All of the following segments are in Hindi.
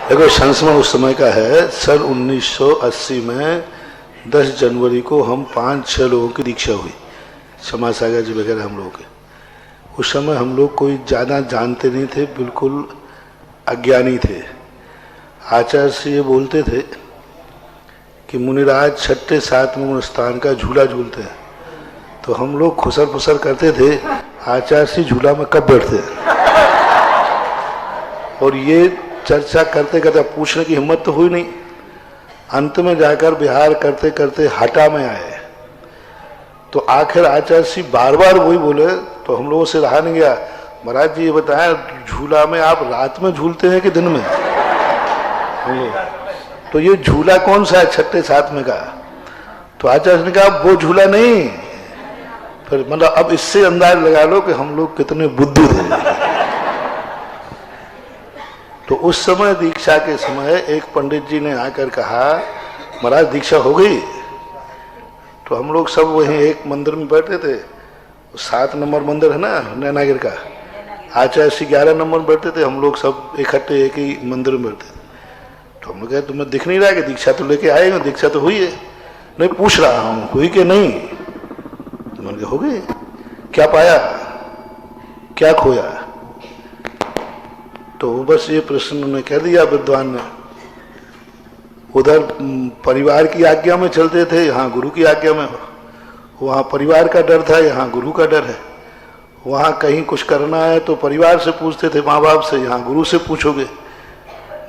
देखो संस्मरण उस समय का है, सन 1980 में 10 जनवरी को हम 5-6 लोगों की दीक्षा हुई, क्षमा सागर जी वगैरह हम लोगों के। उस समय हम लोग कोई ज़्यादा जानते नहीं थे, बिल्कुल अज्ञानी थे। आचार्य से ये बोलते थे कि मुनिराज 6-7वें स्थान का झूला झूलते हैं, तो हम लोग खुसर फुसर करते थे आचार्य से झूला में कब बैठते हैं। और ये चर्चा करते करते पूछने की हिम्मत तो हुई नहीं। अंत में जाकर बिहार करते करते हटा में आए, तो आखिर आचार्य जी बार बार वही बोले, तो हम लोगों से रहा नहीं गया। महाराज जी ये बताएं, झूला में आप रात में झूलते हैं कि दिन में? तो ये झूला कौन सा है 6-7 का? तो आचार्य ने कहा वो झूला नहीं। फिर मतलब अब इससे अंदाज लगा लो कि हम लोग कितने बुद्धू थे। तो उस समय दीक्षा के समय एक पंडित जी ने आकर कहा, महाराज दीक्षा हो गई? तो हम लोग सब वहीं एक मंदिर में बैठे थे, 7 नंबर मंदिर है ना नैनागिर का, आचार्य जी 11 नंबर में बैठे थे, हम लोग सब इकट्ठे एक ही मंदिर में बैठे थे। तो हम लोग कहे तुम्हें दिख नहीं रहा कि दीक्षा तो लेके आए हो, दीक्षा तो हुई है? नहीं, पूछ रहा हूँ हुई कि नहीं। तो मैंने कहा हो गई। क्या पाया, क्या खोया? तो बस ये प्रश्न ने कह दिया विद्वान ने। उधर परिवार की आज्ञा में चलते थे, यहाँ गुरु की आज्ञा में। वहाँ परिवार का डर था, यहाँ गुरु का डर है। वहाँ कहीं कुछ करना है तो परिवार से पूछते थे, माँ बाप से, यहाँ गुरु से पूछोगे।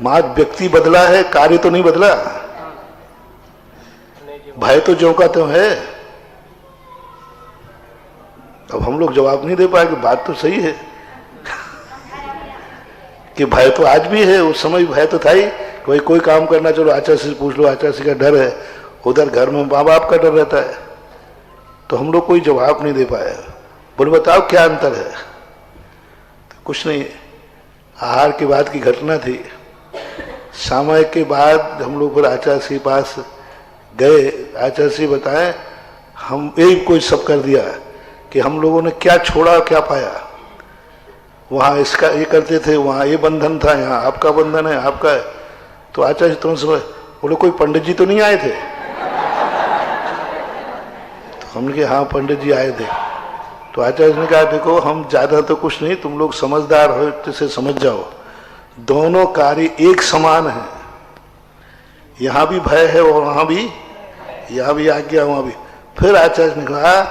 माँ व्यक्ति बदला है, कार्य तो नहीं बदला। भय तो ज्यों का त्यों है। अब हम लोग जवाब नहीं दे पाए कि बात तो सही है कि भय तो आज भी है, उस समय भय तो था ही। भाई कोई काम करना चलो आचार्य से पूछ लो, आचार्य का डर है। उधर घर में माँ बाप का डर रहता है। तो हम लोग कोई जवाब नहीं दे पाए। बोले बताओ क्या अंतर है? तो कुछ नहीं, आहार के बाद की घटना थी। सामयिक के बाद हम लोग फिर आचार्य के पास गए। आचार्य से बताएं, हम एक कोई सब कर दिया कि हम लोगों ने क्या छोड़ा क्या पाया। वहाँ इसका ये करते थे, वहाँ ये बंधन था, यहाँ आपका बंधन है, आपका है। तो आचार्य तुरंत समझ बोले कोई पंडित जी तो नहीं आए थे? तो हमने कहा हाँ पंडित जी आए थे। तो आचार्य ने कहा देखो हम ज्यादा तो कुछ नहीं, तुम लोग समझदार हो तो समझ जाओ, दोनों कार्य एक समान है। यहाँ भी भय है और वहाँ भी, यहाँ भी आज्ञा वहाँ भी। फिर आचार्य ने कहा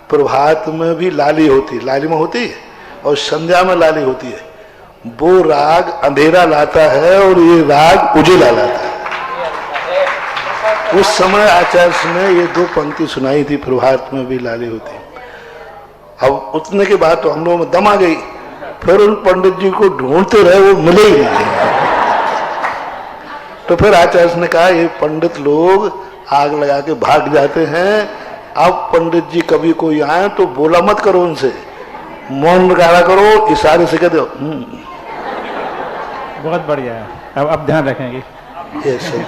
प्रभात में भी लाली होती, लालिमा होती है, और संध्या में लाली होती है। वो राग अंधेरा लाता है और ये राग उजेला लाता है। उस समय आचार्य ने ये 2 पंक्ति सुनाई थी, प्रभात में भी लाली होती। अब उतने के बाद तो हम लोगों में दम आ गई। फिर उन पंडित जी को ढूंढते रहे, वो मिले ही नहीं। तो फिर आचार्य ने कहा ये पंडित लोग आग लगा के भाग जाते हैं। अब पंडित जी कभी कोई आए तो बोला मत करो उनसे, मौन रखा करो, इशारे से कह दो। बहुत बढ़िया है, अब ध्यान रखेंगे। ये सही।